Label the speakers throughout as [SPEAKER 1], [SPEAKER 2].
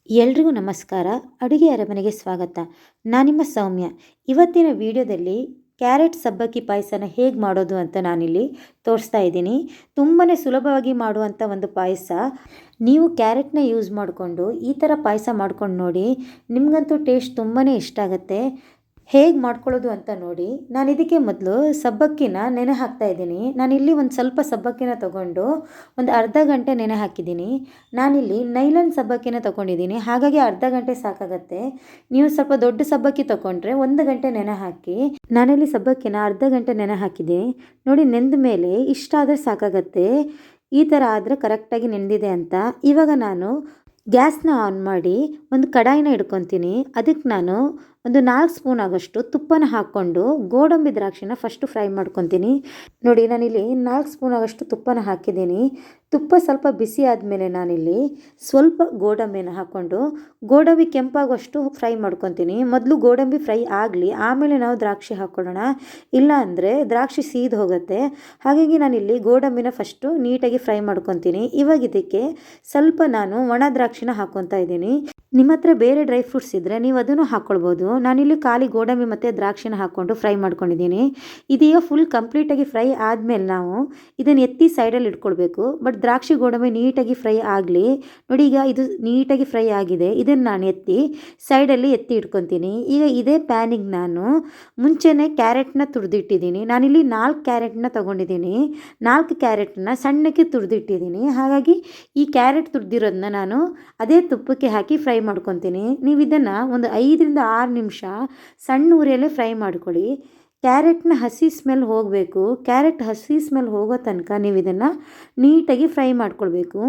[SPEAKER 1] ಎಲ್ರಿಗೂ ನಮಸ್ಕಾರ. ಅಡುಗೆ ಅರಮನೆಗೆ ಸ್ವಾಗತ. ನಾನಿಮ್ಮ ಸೌಮ್ಯ. ಇವತ್ತಿನ ವಿಡಿಯೋದಲ್ಲಿ ಕ್ಯಾರೆಟ್ ಸಬ್ಬಕ್ಕಿ ಪಾಯಸನ ಹೇಗೆ ಮಾಡೋದು ಅಂತ ನಾನಿಲ್ಲಿ ತೋರಿಸ್ತಾ ಇದ್ದೀನಿ. ತುಂಬಾ ಸುಲಭವಾಗಿ ಮಾಡುವಂಥ ಒಂದು ಪಾಯಸ. ನೀವು ಕ್ಯಾರೆಟ್ನ ಯೂಸ್ ಮಾಡಿಕೊಂಡು ಈ ಥರ ಪಾಯಸ ಮಾಡ್ಕೊಂಡು ನೋಡಿ, ನಿಮಗಂತೂ ಟೇಸ್ಟ್ ತುಂಬಾ ಇಷ್ಟ ಆಗುತ್ತೆ. ಹೇಗೆ ಮಾಡ್ಕೊಳ್ಳೋದು ಅಂತ ನೋಡಿ. ನಾನು ಇದಕ್ಕೆ ಮೊದಲು ಸಬ್ಬಕ್ಕಿನ ನೆನೆ ಹಾಕ್ತಾ ಇದ್ದೀನಿ. ನಾನಿಲ್ಲಿ ಒಂದು ಸ್ವಲ್ಪ ಸಬ್ಬಕ್ಕಿನ ತೊಗೊಂಡು ಒಂದು ಅರ್ಧ ಗಂಟೆ ನೆನೆ ಹಾಕಿದ್ದೀನಿ. ನಾನಿಲ್ಲಿ ನೈಲಾನ್ ಸಬ್ಬಕ್ಕಿನ ತೊಗೊಂಡಿದ್ದೀನಿ, ಹಾಗಾಗಿ ಅರ್ಧ ಗಂಟೆ ಸಾಕಾಗತ್ತೆ. ನೀವು ಸ್ವಲ್ಪ ದೊಡ್ಡ ಸಬ್ಬಕ್ಕಿ ತೊಗೊಂಡ್ರೆ 1 ಗಂಟೆ ನೆನೆ ಹಾಕಿ. ನಾನಿಲ್ಲಿ ಸಬ್ಬಕ್ಕಿನ ಅರ್ಧ ಗಂಟೆ ನೆನೆ ಹಾಕಿದ್ದೀನಿ ನೋಡಿ. ನೆಂದ ಮೇಲೆ ಇಷ್ಟ ಆದರೆ ಸಾಕಾಗತ್ತೆ. ಈ ಥರ ಆದರೆ ಕರೆಕ್ಟಾಗಿ ನೆಂದಿದೆ ಅಂತ. ಇವಾಗ ನಾನು ಗ್ಯಾಸ್ನ ಆನ್ ಮಾಡಿ ಒಂದು ಕಡಾಯಿನ ಇಟ್ಕೊತೀನಿ. ಅದಕ್ಕೆ ನಾನು ಒಂದು 4 ಸ್ಪೂನ್ ಆಗೋಷ್ಟು ತುಪ್ಪನ ಹಾಕ್ಕೊಂಡು ಗೋಡಂಬಿ ದ್ರಾಕ್ಷಿನ ಫಸ್ಟು ಫ್ರೈ ಮಾಡ್ಕೊತೀನಿ. ನೋಡಿ, ನಾನಿಲ್ಲಿ 4 ಸ್ಪೂನ್ ಆಗೋಷ್ಟು ತುಪ್ಪನ ಹಾಕಿದ್ದೀನಿ. ತುಪ್ಪ ಸ್ವಲ್ಪ ಬಿಸಿ ಆದಮೇಲೆ ನಾನಿಲ್ಲಿ ಸ್ವಲ್ಪ ಗೋಡಂಬಿನ ಹಾಕ್ಕೊಂಡು ಗೋಡಂಬಿ ಕೆಂಪಾಗೋಷ್ಟು ಫ್ರೈ ಮಾಡ್ಕೊತೀನಿ. ಮೊದಲು ಗೋಡಂಬಿ ಫ್ರೈ ಆಗಲಿ, ಆಮೇಲೆ ನಾವು ದ್ರಾಕ್ಷಿ ಹಾಕ್ಕೊಳ್ಳೋಣ. ಇಲ್ಲ ಅಂದರೆ ದ್ರಾಕ್ಷಿ ಸೀದು ಹೋಗುತ್ತೆ. ಹಾಗಾಗಿ ನಾನಿಲ್ಲಿ ಗೋಡಂಬಿನ ಫಸ್ಟು ನೀಟಾಗಿ ಫ್ರೈ ಮಾಡ್ಕೊತೀನಿ. ಇವಾಗ ಇದಕ್ಕೆ ಸ್ವಲ್ಪ ನಾನು ಒಣ ದ್ರಾಕ್ಷಿನ ಹಾಕ್ಕೊತಾ ಇದ್ದೀನಿ. ನಿಮ್ಮ ಹತ್ರ ಬೇರೆ ಡ್ರೈ ಫ್ರೂಟ್ಸ್ ಇದ್ದರೆ ನೀವು ಅದನ್ನು ಹಾಕ್ಕೊಳ್ಬೋದು. ನಾನಿಲ್ಲಿ ಖಾಲಿ ಗೋಡಂಬಿ ಮತ್ತು ದ್ರಾಕ್ಷಿನ ಹಾಕ್ಕೊಂಡು ಫ್ರೈ ಮಾಡ್ಕೊಂಡಿದ್ದೀನಿ. ಇದೀಗ ಫುಲ್ ಕಂಪ್ಲೀಟಾಗಿ ಫ್ರೈ ಆದಮೇಲೆ ನಾವು ಇದನ್ನು ಎತ್ತಿ ಸೈಡಲ್ಲಿ ಇಟ್ಕೊಳ್ಬೇಕು. ಬಟ್ ದ್ರಾಕ್ಷಿ ಗೋಡಂಬಿ ನೀಟಾಗಿ ಫ್ರೈ ಆಗಲಿ. ನೋಡಿ, ಈಗ ಇದು ನೀಟಾಗಿ ಫ್ರೈ ಆಗಿದೆ. ಇದನ್ನು ನಾನು ಎತ್ತಿ ಸೈಡಲ್ಲಿ ಇಟ್ಕೊತೀನಿ. ಈಗ ಇದೇ ಪ್ಯಾನಿಗೆ ನಾನು ಮುಂಚೆನೇ ಕ್ಯಾರೆಟ್ನ ತುರಿದಿಟ್ಟಿದ್ದೀನಿ. ನಾನಿಲ್ಲಿ 4 ಕ್ಯಾರೆಟ್ನ ತೊಗೊಂಡಿದ್ದೀನಿ. 4 ಕ್ಯಾರೆಟ್ನ ಸಣ್ಣಕ್ಕೆ ತುರಿದಿಟ್ಟಿದ್ದೀನಿ. ಹಾಗಾಗಿ ಈ ಕ್ಯಾರೆಟ್ ತುರಿದಿರೋದನ್ನ ನಾನು ಅದೇ ತುಪ್ಪಕ್ಕೆ ಹಾಕಿ ಫ್ರೈ ಮಾಡ್ಕೊತೀನಿ. ನೀವು ಇದನ್ನು ಒಂದು 5ರಿಂದ 6 ನಿಮಿಷ ಸಣ್ಣ ಉರಿಯಲ್ಲೇ ಫ್ರೈ ಮಾಡ್ಕೊಳ್ಳಿ. ಕ್ಯಾರೆಟ್ನ ಹಸಿ ಸ್ಮೆಲ್ ಹೋಗಬೇಕು. ಕ್ಯಾರೆಟ್ ಹಸಿ ಸ್ಮೆಲ್ ಹೋಗೋ ತನಕ ನೀವು ಇದನ್ನು ನೀಟಾಗಿ ಫ್ರೈ ಮಾಡ್ಕೊಳ್ಬೇಕು.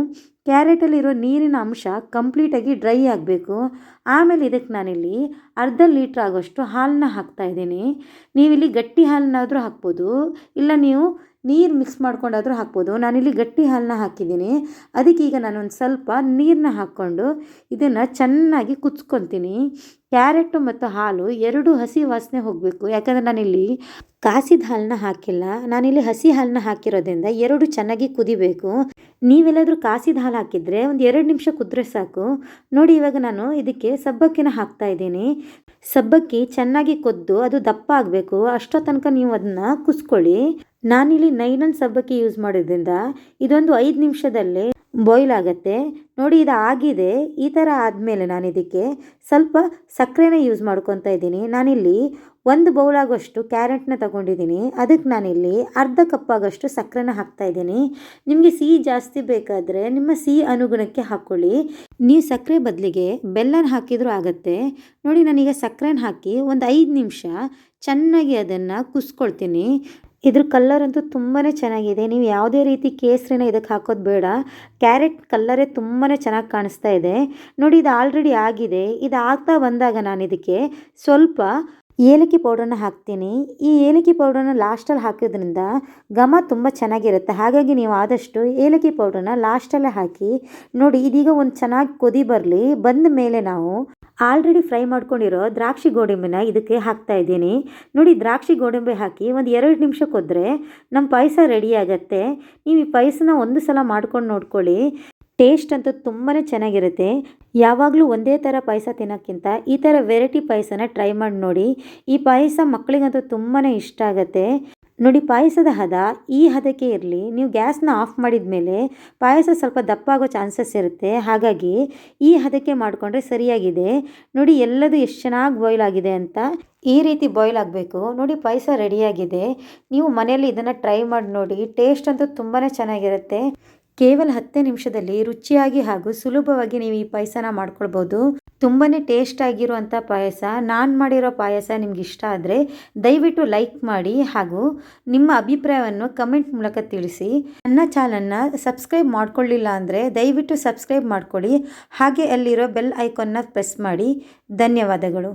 [SPEAKER 1] ಕ್ಯಾರೆಟಲ್ಲಿರೋ ನೀರಿನ ಅಂಶ ಕಂಪ್ಲೀಟಾಗಿ ಡ್ರೈ ಆಗಬೇಕು. ಆಮೇಲೆ ಇದಕ್ಕೆ ನಾನಿಲ್ಲಿ ಅರ್ಧ ಲೀಟ್ರ್ ಆಗೋಷ್ಟು ಹಾಲನ್ನ ಹಾಕ್ತಾಯಿದ್ದೀನಿ. ನೀವಿಲ್ಲಿ ಗಟ್ಟಿ ಹಾಲನ್ನಾದರೂ ಹಾಕ್ಬೋದು, ಇಲ್ಲ ನೀವು ನೀರು ಮಿಕ್ಸ್ ಮಾಡ್ಕೊಂಡಾದರೂ ಹಾಕ್ಬೋದು. ನಾನಿಲ್ಲಿ ಗಟ್ಟಿ ಹಾಲನ್ನ ಹಾಕಿದ್ದೀನಿ. ಅದಕ್ಕೆ ಈಗ ನಾನೊಂದು ಸ್ವಲ್ಪ ನೀರನ್ನ ಹಾಕ್ಕೊಂಡು ಇದನ್ನು ಚೆನ್ನಾಗಿ ಕುದಿಸ್ಕೊತೀನಿ. ಕ್ಯಾರೆಟು ಮತ್ತು ಹಾಲು ಎರಡೂ ಹಸಿ ವಾಸನೆ ಹೋಗಬೇಕು. ಯಾಕಂದರೆ ನಾನಿಲ್ಲಿ ಕಾಸಿದ ಹಾಲನ್ನ ಹಾಕಿಲ್ಲ, ನಾನಿಲ್ಲಿ ಹಸಿ ಹಾಲನ್ನ ಹಾಕಿರೋದ್ರಿಂದ ಎರಡು ಚೆನ್ನಾಗಿ ಕುದಿಬೇಕು. ನೀವೆಲ್ಲಾದರೂ ಕಾಸಿದ ಹಾಲು ಹಾಕಿದರೆ ಒಂದು 2 ನಿಮಿಷ ಕುದ್ರೆ ಸಾಕು. ನೋಡಿ, ಇವಾಗ ನಾನು ಇದಕ್ಕೆ ಸಬ್ಬಕ್ಕಿನ ಹಾಕ್ತಾ ಇದ್ದೀನಿ. ಸಬ್ಬಕ್ಕಿ ಚೆನ್ನಾಗಿ ಕೊದ್ದು ಅದು ದಪ್ಪ ಆಗಬೇಕು. ಅಷ್ಟೋ ತನಕ ನೀವು ಅದನ್ನು ಕುದಿಸ್ಕೊಳ್ಳಿ. ನಾನಿಲ್ಲಿ ನೈಲಾನ್ ಸಬ್ಬಕ್ಕಿ ಯೂಸ್ ಮಾಡೋದ್ರಿಂದ ಇದೊಂದು 5 ನಿಮಿಷದಲ್ಲೇ ಬಾಯ್ಲ್ ಆಗುತ್ತೆ. ನೋಡಿ, ಇದು ಆಗಿದೆ. ಈ ಥರ ಆದಮೇಲೆ ನಾನು ಇದಕ್ಕೆ ಸ್ವಲ್ಪ ಸಕ್ಕರೆನ ಯೂಸ್ ಮಾಡ್ಕೊತಾ ಇದ್ದೀನಿ. ನಾನಿಲ್ಲಿ 1 ಬೌಲ್ ಆಗೋಷ್ಟು ಕ್ಯಾರೆಟ್ನ ತಗೊಂಡಿದ್ದೀನಿ. ಅದಕ್ಕೆ ನಾನಿಲ್ಲಿ ಅರ್ಧ ಕಪ್ ಆಗೋಷ್ಟು ಸಕ್ಕರೆನ ಹಾಕ್ತಾಯಿದ್ದೀನಿ. ನಿಮಗೆ ಸಿಹಿ ಜಾಸ್ತಿ ಬೇಕಾದರೆ ನಿಮ್ಮ ಸಿಹಿ ಅನುಗುಣಕ್ಕೆ ಹಾಕ್ಕೊಳ್ಳಿ. ನೀವು ಸಕ್ಕರೆ ಬದಲಿಗೆ ಬೆಲ್ಲನ ಹಾಕಿದರೂ ಆಗುತ್ತೆ. ನೋಡಿ, ನಾನೀಗ ಸಕ್ಕರೆನ ಹಾಕಿ ಒಂದು 5 ನಿಮಿಷ ಚೆನ್ನಾಗಿ ಅದನ್ನು ಕುದಿಸ್ಕೊಳ್ತೀನಿ. ಇದ್ರ ಕಲ್ಲರ್ ಅಂತೂ ತುಂಬಾ ಚೆನ್ನಾಗಿದೆ. ನೀವು ಯಾವುದೇ ರೀತಿ ಕೇಸರಿನ ಇದಕ್ಕೆ ಹಾಕೋದು ಬೇಡ. ಕ್ಯಾರೆಟ್ ಕಲ್ಲರೇ ತುಂಬಾ ಚೆನ್ನಾಗಿ ಕಾಣಿಸ್ತಾ ಇದೆ. ನೋಡಿ, ಇದು ಆಲ್ರೆಡಿ ಆಗಿದೆ. ಇದು ಆಗ್ತಾ ಬಂದಾಗ ನಾನು ಇದಕ್ಕೆ ಸ್ವಲ್ಪ ಏಲಕ್ಕಿ ಪೌಡರ್ನ ಹಾಕ್ತೀನಿ. ಈ ಏಲಕ್ಕಿ ಪೌಡರ್ನ ಲಾಸ್ಟಲ್ಲಿ ಹಾಕೋದ್ರಿಂದ ಘಮ ತುಂಬ ಚೆನ್ನಾಗಿರುತ್ತೆ. ಹಾಗಾಗಿ ನೀವು ಆದಷ್ಟು ಏಲಕ್ಕಿ ಪೌಡರ್ನ ಲಾಸ್ಟಲ್ಲೇ ಹಾಕಿ. ನೋಡಿ, ಇದೀಗ ಒಂದು ಚೆನ್ನಾಗಿ ಕೊದಿ ಬರಲಿ. ಬಂದ ಮೇಲೆ ನಾವು ಆಲ್ರೆಡಿ ಫ್ರೈ ಮಾಡ್ಕೊಂಡಿರೋ ದ್ರಾಕ್ಷಿ ಗೋಡಂಬಿನ ಇದಕ್ಕೆ ಹಾಕ್ತಾ ಇದ್ದೀನಿ. ನೋಡಿ, ದ್ರಾಕ್ಷಿ ಗೋಡಂಬಿ ಹಾಕಿ ಒಂದು 2 ನಿಮಿಷ ಕೊದ್ರೆ ನಮ್ಮ ಪಾಯಸ ರೆಡಿ ಆಗುತ್ತೆ. ನೀವು ಈ ಪಾಯಸನ ಒಂದು ಸಲ ಮಾಡ್ಕೊಂಡು ನೋಡ್ಕೊಳ್ಳಿ. ಟೇಸ್ಟ್ ಅಂತೂ ತುಂಬಾ ಚೆನ್ನಾಗಿರುತ್ತೆ. ಯಾವಾಗಲೂ ಒಂದೇ ಥರ ಪಾಯಸ ತಿನ್ನೋಕ್ಕಿಂತ ಈ ಥರ ವೆರೈಟಿ ಪಾಯಸನ ಟ್ರೈ ಮಾಡಿ ನೋಡಿ. ಈ ಪಾಯಸ ಮಕ್ಕಳಿಗಂತೂ ತುಂಬಾ ಇಷ್ಟ ಆಗುತ್ತೆ. ನೋಡಿ, ಪಾಯಸದ ಹದ ಈ ಹದಕ್ಕೆ ಇರಲಿ. ನೀವು ಗ್ಯಾಸ್ನ ಆಫ್ ಮಾಡಿದ ಮೇಲೆ ಪಾಯಸ ಸ್ವಲ್ಪ ದಪ್ಪ ಆಗೋ ಚಾನ್ಸಸ್ ಇರುತ್ತೆ. ಹಾಗಾಗಿ ಈ ಹದಕ್ಕೆ ಮಾಡಿಕೊಂಡ್ರೆ ಸರಿಯಾಗಿದೆ. ನೋಡಿ, ಎಲ್ಲದೂ ಎಷ್ಟು ಚೆನ್ನಾಗಿ ಬಾಯ್ಲ್ ಆಗಿದೆ ಅಂತ. ಈ ರೀತಿ ಬಾಯ್ಲ್ ಆಗಬೇಕು. ನೋಡಿ, ಪಾಯಸ ರೆಡಿಯಾಗಿದೆ. ನೀವು ಮನೆಯಲ್ಲಿ ಇದನ್ನು ಟ್ರೈ ಮಾಡಿ ನೋಡಿ. ಟೇಸ್ಟ್ ಅಂತೂ ತುಂಬಾ ಚೆನ್ನಾಗಿರುತ್ತೆ. ಕೇವಲ 10 ನಿಮಿಷದಲ್ಲಿ ರುಚಿಯಾಗಿ ಹಾಗೂ ಸುಲಭವಾಗಿ ನೀವು ಈ ಪಾಯಸನ ಮಾಡ್ಕೊಳ್ಬೋದು. ತುಂಬಾ ಟೇಸ್ಟ್ ಆಗಿರುವಂಥ ಪಾಯಸ. ನಾನು ಮಾಡಿರೋ ಪಾಯಸ ನಿಮ್ಗೆ ಇಷ್ಟ ಆದರೆ ದಯವಿಟ್ಟು ಲೈಕ್ ಮಾಡಿ ಹಾಗೂ ನಿಮ್ಮ ಅಭಿಪ್ರಾಯವನ್ನು ಕಮೆಂಟ್ ಮೂಲಕ ತಿಳಿಸಿ. ನನ್ನ ಚಾನಲ್ನ ಸಬ್ಸ್ಕ್ರೈಬ್ ಮಾಡ್ಕೊಳ್ಳಿಲ್ಲ ಅಂದರೆ ದಯವಿಟ್ಟು ಸಬ್ಸ್ಕ್ರೈಬ್ ಮಾಡ್ಕೊಳ್ಳಿ. ಹಾಗೆ ಅಲ್ಲಿರೋ ಬೆಲ್ ಐಕಾನ್ನ ಪ್ರೆಸ್ ಮಾಡಿ. ಧನ್ಯವಾದಗಳು.